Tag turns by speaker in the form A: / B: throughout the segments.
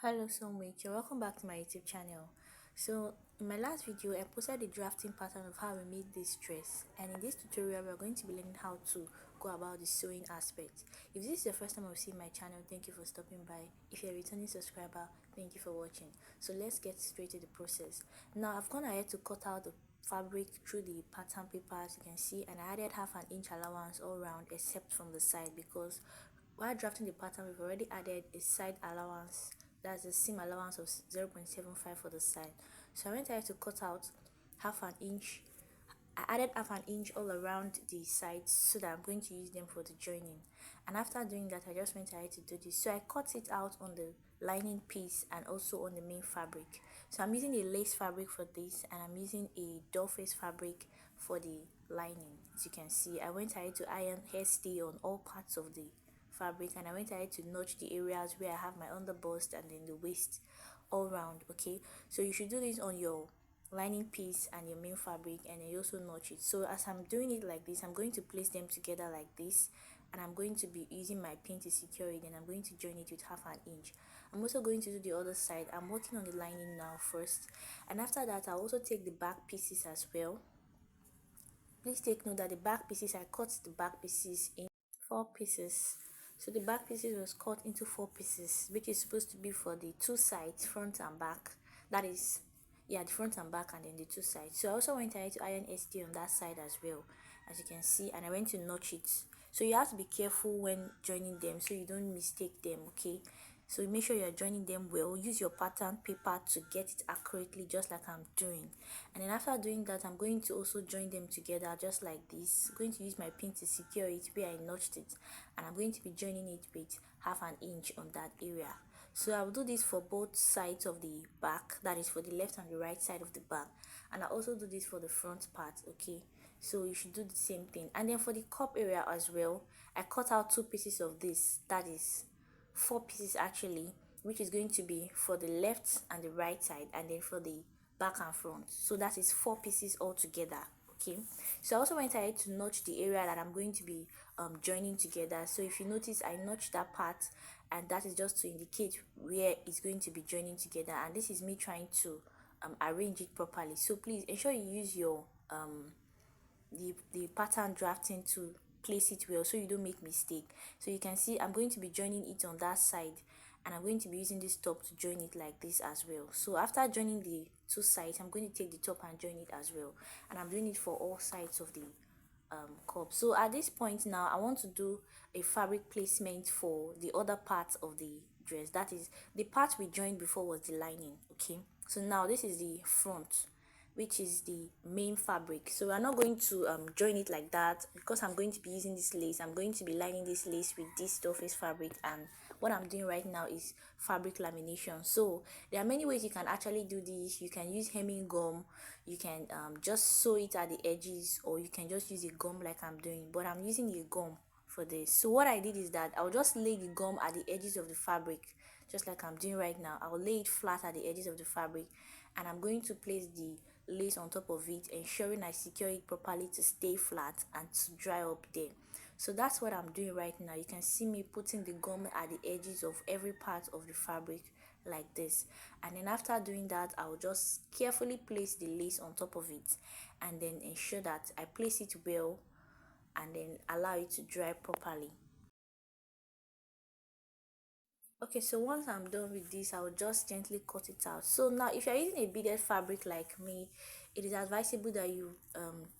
A: Hello Soulmate, welcome back to my YouTube channel. So in my last video I posted the drafting pattern of how we made this dress, and in this tutorial we're going to be learning how to go about the sewing aspect. If this is your first time of seeing my channel, thank you for stopping by. If you're a returning subscriber, thank you for watching. So let's get straight to the process. Now I've gone ahead to cut out the fabric through the pattern paper, as you can see, and I added half an inch allowance all round except from the side, because while drafting the pattern we've already added a side allowance, that's a seam allowance of 0.75 for the side. So I went ahead to cut out half an inch. I added half an inch all around the sides so that I'm going to use them for the joining. And after doing that, I just went ahead to do this. So I cut it out on the lining piece and also on the main fabric. So I'm using a lace fabric for this, and I'm using a doll face fabric for the lining. As you can see, I went ahead to iron hairstay on all parts of the fabric, and I went ahead to notch the areas where I have my underbust and then the waist all round. Okay, so you should do this on your lining piece and your main fabric, and then you also notch it. So as I'm doing it like this, I'm going to place them together like this, and I'm going to be using my pin to secure it, and I'm going to join it with half an inch. I'm also going to do the other side. I'm working on the lining now first, and after that I'll also take the back pieces as well. Please take note that the back pieces, I cut the back pieces in 4 pieces. So the back pieces was cut into 4 pieces, which is supposed to be for the two sides, front and back. That is, yeah, the front and back, and then the two sides. So I also went ahead to iron ST on that side as well, as you can see, and I went to notch it. So you have to be careful when joining them so you don't mistake them. Okay, so make sure you're joining them well. Use your pattern paper to get it accurately, just like I'm doing. And then after doing that, I'm going to also join them together just like this. I'm going to use my pin to secure it where I notched it, and I'm going to be joining it with half an inch on that area. So I'll do this for both sides of the back, that is for the left and the right side of the back, and I also do this for the front part. Okay, so you should do the same thing. And then for the cup area as well, I cut out 2 pieces of this, that is 4 pieces actually, which is going to be for the left and the right side, and then for the back and front. So that is 4 pieces all together. Okay, so I also went ahead to notch the area that I'm going to be joining together. So if you notice, I notched that part, and that is just to indicate where it's going to be joining together, and this is me trying to arrange it properly. So please ensure you use your the pattern drafting to place it well so you don't make mistake. So you can see I'm going to be joining it on that side, and I'm going to be using this top to join it like this as well. So after joining the two sides, I'm going to take the top and join it as well, and I'm doing it for all sides of the cup. So at this point now, I want to do a fabric placement for the other part of the dress. That is, the part we joined before was the lining. Okay, so now this is the front, which is the main fabric. So we're not going to join it like that, because I'm going to be using this lace. I'm going to be lining this lace with this surface fabric, and what I'm doing right now is fabric lamination. So there are many ways you can actually do this. You can use hemming gum, you can just sew it at the edges, or you can just use a gum like I'm doing, but I'm using a gum for this. So what I did is that I'll just lay the gum at the edges of the fabric, just like I'm doing right now. I'll lay it flat at the edges of the fabric, and I'm going to place the lace on top of it, ensuring I secure it properly to stay flat and to dry up there. So that's what I'm doing right now. You can see me putting the gum at the edges of every part of the fabric like this, and then after doing that, I'll just carefully place the lace on top of it, and then ensure that I place it well, and then allow it to dry properly. Okay, so once I'm done with this, I'll just gently cut it out. So now if you're using a beaded fabric like me, it is advisable that you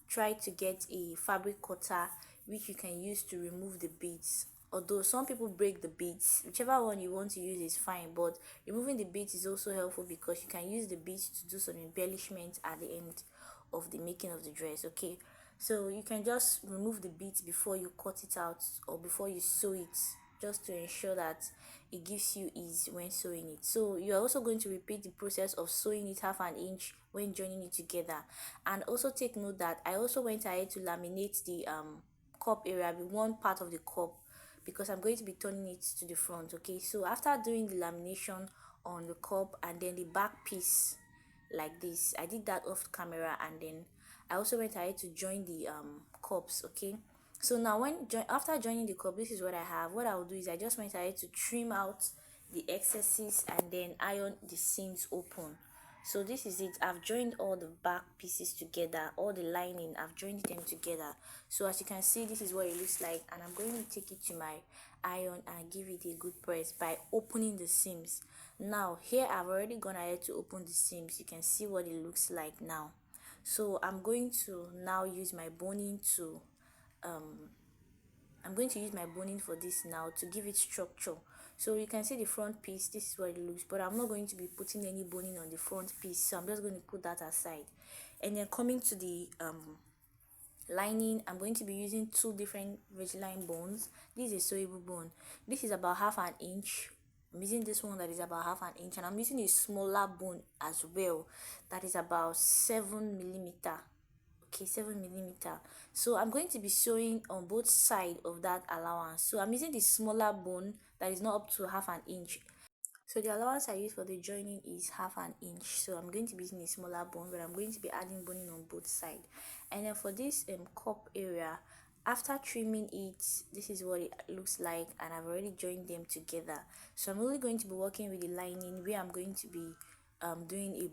A: try to get a fabric cutter which you can use to remove the beads. Although some people break the beads, whichever one you want to use is fine, but removing the beads is also helpful because you can use the beads to do some embellishment at the end of the making of the dress. Okay, so you can just remove the beads before you cut it out or before you sew it, just to ensure that it gives you ease when sewing it. So you're also going to repeat the process of sewing it half an inch when joining it together. And also take note that I also went ahead to laminate the cup area with one part of the cup, because I'm going to be turning it to the front. Okay, so after doing the lamination on the cup and then the back piece like this, I did that off camera, and then I also went ahead to join the cups. Okay, so now after joining the cup, this is what I have. What I will do is I just went ahead to trim out the excesses and then iron the seams open. So this is it. I've joined all the back pieces together, all the lining, I've joined them together. So as you can see, this is what it looks like, and I'm going to take it to my iron and give it a good press by opening the seams. Now here I've already gone ahead to open the seams. You can see what it looks like now. So I'm going to now use my boning to I'm going to use my boning for this now to give it structure. So you can see the front piece, this is what it looks, but I'm not going to be putting any boning on the front piece, so I'm just going to put that aside. And then coming to the lining, I'm going to be using two different Regiline bones. This is a sewable bone. This is about half an inch. I'm using this one that is about half an inch, and I'm using a smaller bone as well that is about 7 millimeter. Okay, 7 millimeter. So I'm going to be sewing on both sides of that allowance. So I'm using the smaller bone that is not up to half an inch. So the allowance I use for the joining is half an inch. So I'm going to be using a smaller bone, but I'm going to be adding boning on both sides. And then for this cup area, after trimming it, this is what it looks like, and I've already joined them together. So I'm only going to be working with the lining, where I'm going to be doing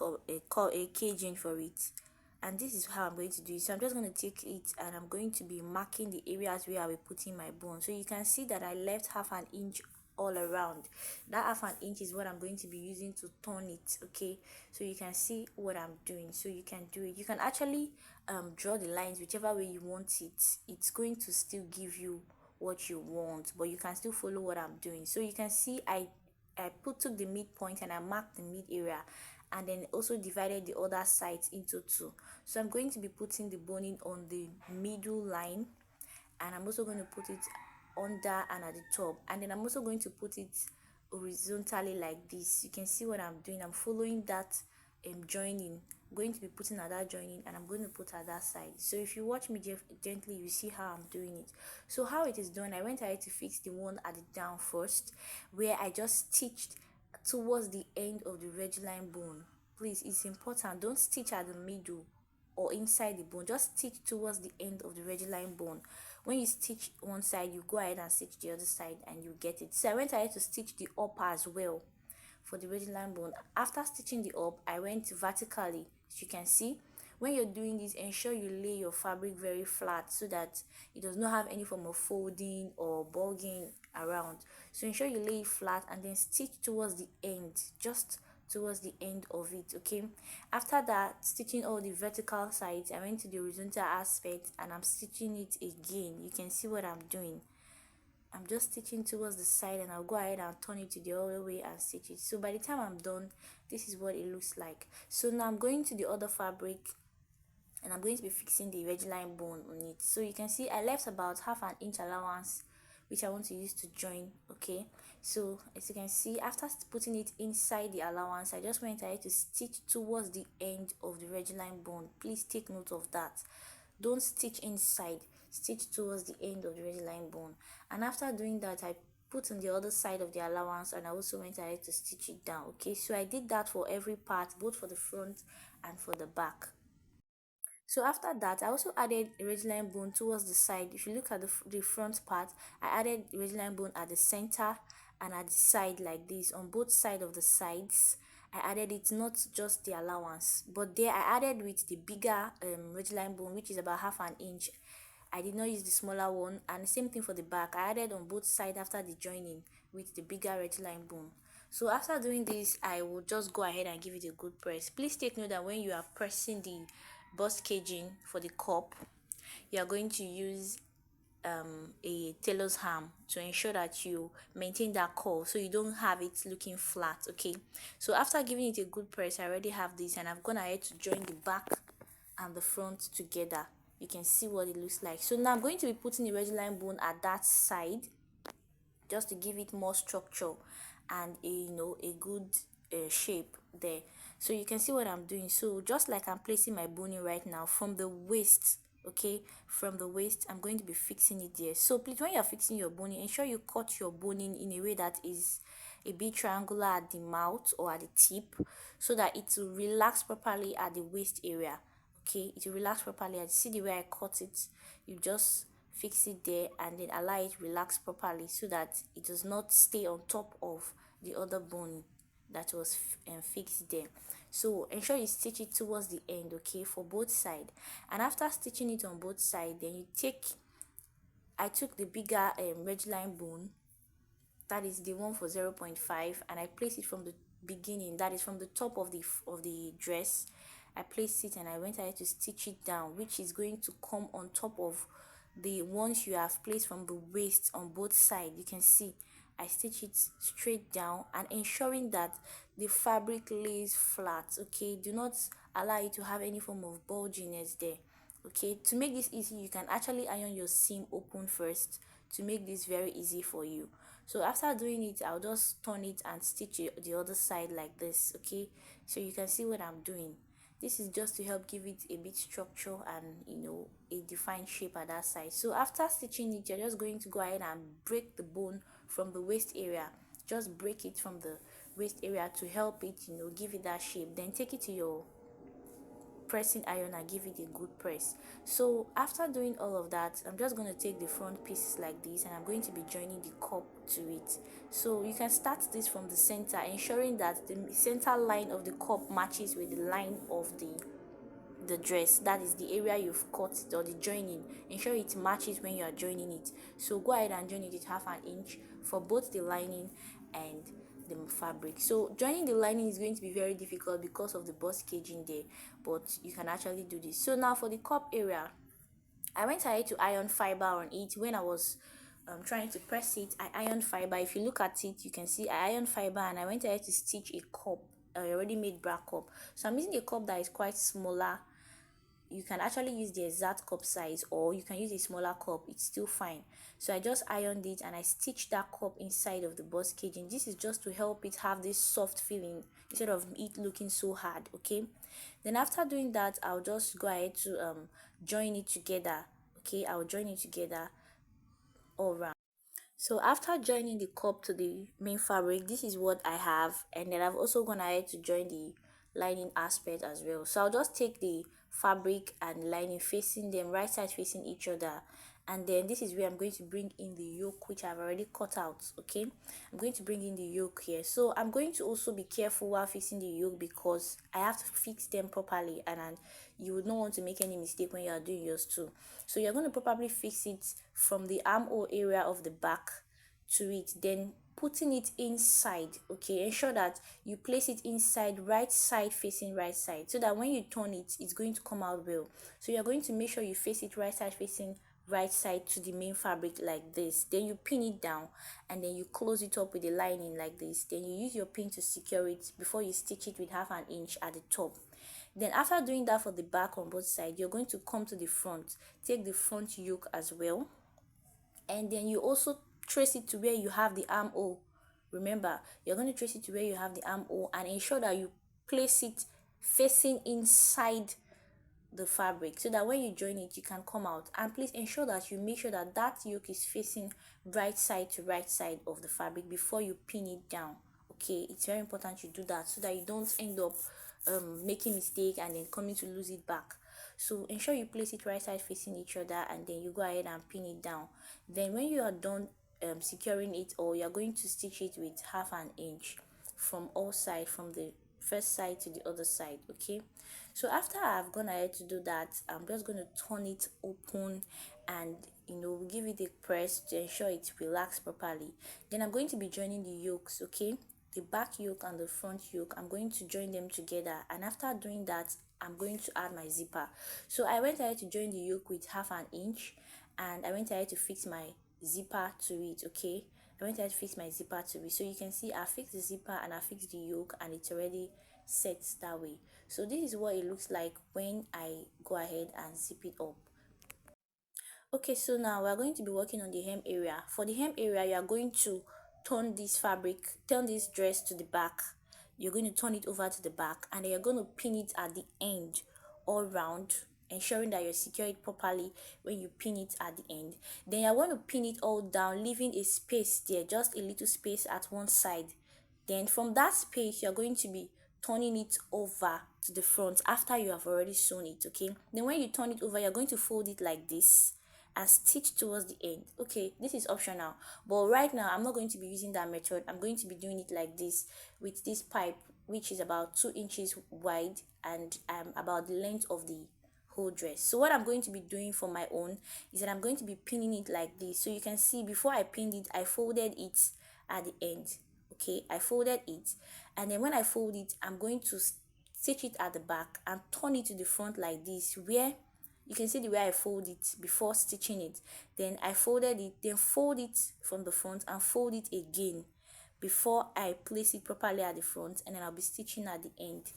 A: a caging for it. And this is how I'm going to do it. So I'm just going to take it and I'm going to be marking the areas where I will put in my bone. So you can see that I left half an inch all around. That half an inch is what I'm going to be using to turn it. Okay, so you can see what I'm doing. So you can do it. You can actually draw the lines whichever way you want it. It's going to still give you what you want, but you can still follow what I'm doing. So you can see I took the midpoint and I marked the mid area, and then also divided the other sides into two. So I'm going to be putting the boning on the middle line, and I'm also going to put it under and at the top, and then I'm also going to put it horizontally like this. You can see what I'm doing. I'm following that joining. I'm going to be putting another joining, and I'm going to put at that side. So if you watch me gently, you see how I'm doing it. So how it is done, I went ahead to fix the one at the down first, where I just stitched towards the end of the Regiline bone. Please, it's important, don't stitch at the middle or inside the bone, just stitch towards the end of the Regiline bone. When you stitch one side, you go ahead and stitch the other side and you get it. So I went ahead to stitch the upper as well for the Regiline bone. After stitching the up, I went vertically. As you can see, when you're doing this, ensure you lay your fabric very flat so that it does not have any form of folding or bulging around. So ensure you lay it flat and then stitch towards the end, just towards the end of it. Okay, after that, stitching all the vertical sides, I went to the horizontal aspect and I'm stitching it again. You can see what I'm doing. I'm just stitching towards the side, and I'll go ahead and turn it to the other way and stitch it. So by the time I'm done, this is what it looks like. So now I'm going to the other fabric and I'm going to be fixing the Regiline bone on it. So you can see I left about half an inch allowance, which I want to use to join. Okay, so as you can see, after putting it inside the allowance, I just went ahead to stitch towards the end of the Regiline bone. Please take note of that. Don't stitch inside, stitch towards the end of the Regiline bone. And after doing that, I put on the other side of the allowance and I also went ahead to stitch it down. Okay, so I did that for every part, both for the front and for the back. So after that, I also added a Regiline bone towards the side. If you look at the front part, I added Regiline bone at the center and at the side like this, on both sides of the sides. I added it, not just the allowance, but there I added with the bigger Regiline bone, which is about half an inch. I did not use the smaller one, and the same thing for the back. I added on both sides after the joining with the bigger Regiline bone. So after doing this, I will just go ahead and give it a good press. Please take note that when you are pressing the bust caging for the cup, you are going to use a tailor's hammer to ensure that you maintain that curve so you don't have it looking flat. Okay, so after giving it a good press, I already have this, and I've gone ahead to join the back and the front together. You can see what it looks like. So now I'm going to be putting the Regiline bone at that side just to give it more structure and a good shape there. So you can see what I'm doing. So just like I'm placing my boning right now from the waist, okay, from the waist, I'm going to be fixing it there. So please, when you're fixing your boning, ensure you cut your boning in a way that is a bit triangular at the mouth or at the tip, so that it will relax properly at the waist area. Okay, it will relax properly. I see the way I cut it. You just fix it there, and then allow it relax properly so that it does not stay on top of the other bone that was fixed there. So ensure you stitch it towards the end, okay, for both side. And after stitching it on both side, then I took the bigger Regiline bone, that is the one for 0.5, and I place it from the beginning, that is from the top of the dress. I placed it and I went ahead to stitch it down, which is going to come on top of the ones you have placed from the waist on both sides. You can see I stitch it straight down and ensuring that the fabric lays flat, okay. Do not allow it to have any form of bulginess there, okay. To make this easy, you can actually iron your seam open first to make this very easy for you. So after doing it, I'll just turn it and stitch it the other side like this, okay. So you can see what I'm doing. This is just to help give it a bit structure and a defined shape at that side. So after stitching it, you're just going to go ahead and break the bone from the waist area. Just break it from the waist area to help it give it that shape. Then take it to your pressing iron and give it a good press. So after doing all of that, I'm just going to take the front pieces like this and I'm going to be joining the cup to it. So you can start this from the center, ensuring that the center line of the cup matches with the line of the dress, that is the area you've cut it, or the joining. Ensure it matches when you are joining it. So go ahead and join it with 1/2 inch for both the lining and the fabric. So joining the lining is going to be very difficult because of the bust caging there, but you can actually do this. So now for the cup area, I went ahead to iron fiber on it. When I was trying to press it, I ironed fiber. If you look at it, you can see I ironed fiber and I went ahead to stitch a cup, already made bra cup. So I'm using a cup that is quite smaller. You can actually use the exact cup size, or you can use a smaller cup, it's still fine. So I just ironed it and I stitched that cup inside of the bust caging. This is just to help it have this soft feeling instead of it looking so hard, okay. Then after doing that, I'll just go ahead to join it together, okay. I'll join it together all around. So after joining the cup to the main fabric, this is what I have, and then I've also gone ahead to join the lining aspect as well. So I'll just take the fabric and lining, facing them, right side facing each other, and then this is where I'm going to bring in the yoke, which I've already cut out, okay. I'm going to bring in the yoke here. So I'm going to also be careful while fixing the yoke because I have to fix them properly, and you would not want to make any mistake when you are doing yours too. So you're going to probably fix it from the armhole area of the back to it, then putting it inside, okay. Ensure that you place it inside, right side facing right side, so that when you turn it, it's going to come out well. So you're going to make sure you face it right side facing right side to the main fabric like this. Then you pin it down and then you close it up with the lining like this. Then you use your pin to secure it before you stitch it with 1/2 inch at the top. Then after doing that for the back on both sides, you're going to come to the front, take the front yoke as well, and then you also trace it to where you have the armhole. Remember, you're going to trace it to where you have the armhole and ensure that you place it facing inside the fabric so that when you join it, you can come out. And please ensure that you make sure that that yoke is facing right side to right side of the fabric before you pin it down, okay. It's very important you do that so that you don't end up making mistake and then coming to lose it back. So ensure you place it right side facing each other and then you go ahead and pin it down. Then when you are done securing it, or you're going to stitch it with 1/2 inch from all sides, from the first side to the other side, okay. So after I've gone ahead to do that, I'm just going to turn it open and give it a press to ensure it relaxes properly. Then I'm going to be joining the yokes, okay. The back yoke and the front yoke, I'm going to join them together, and after doing that, I'm going to add my zipper. So I went ahead to join the yoke with 1/2 inch and I went ahead to fix my zipper to it, okay. I went ahead to fix my zipper to it. So you can see I fixed the zipper and I fixed the yoke and it's already set that way. So this is what it looks like when I go ahead and zip it up. Okay, so now we're going to be working on the hem area. For the hem area, you are going to turn this fabric, turn this dress to the back. You're going to turn it over to the back and then you're going to pin it at the end all round, ensuring that you secure it properly when you pin it at the end. Then you're going to pin it all down, leaving a space there, just a little space at one side. Then from that space, you're going to be turning it over to the front after you have already sewn it, okay. Then when you turn it over, you're going to fold it like this, and stitch towards the end. Okay, this is optional, but right now I'm not going to be using that method. I'm going to be doing it like this, with this pipe, which is about 2 inches wide and about the length of the whole dress. So what I'm going to be doing for my own is that I'm going to be pinning it like this. So you can see, before I pinned it, I folded it at the end. Okay, I folded it, and then when I fold it, I'm going to stitch it at the back and turn it to the front like this, where you can see the way I fold it before stitching it. Then I folded it, then fold it from the front and fold it again before I place it properly at the front, and then I'll be stitching at the end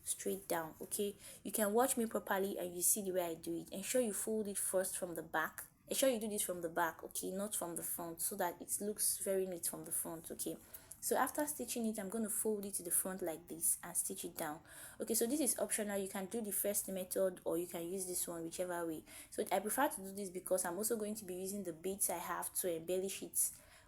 A: straight down. Okay, you can watch me properly and you see the way I do it. Ensure you fold it first from the back. Ensure you do this from the back, okay, not from the front, so that it looks very neat from the front. Okay, so after stitching it, I'm going to fold it to the front like this and stitch it down. Okay, so this is optional. You can do the first method or you can use this one, whichever way. So I prefer to do this because I'm also going to be using the beads I have to embellish it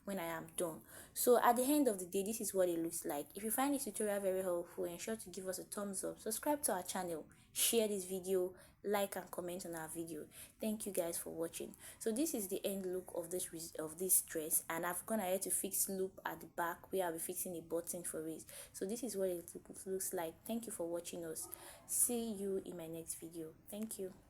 A: when I am done. So at the end of the day, this is what it looks like. If you find this tutorial very helpful, ensure to give us a thumbs up, subscribe to our channel, share this video, like and comment on our video. Thank you guys for watching. So this is the end look of this dress, and I've gone ahead to fix loop at the back where I'll be fixing a button for it. So this is what it looks like. Thank you for watching us. See you in my next video. Thank you.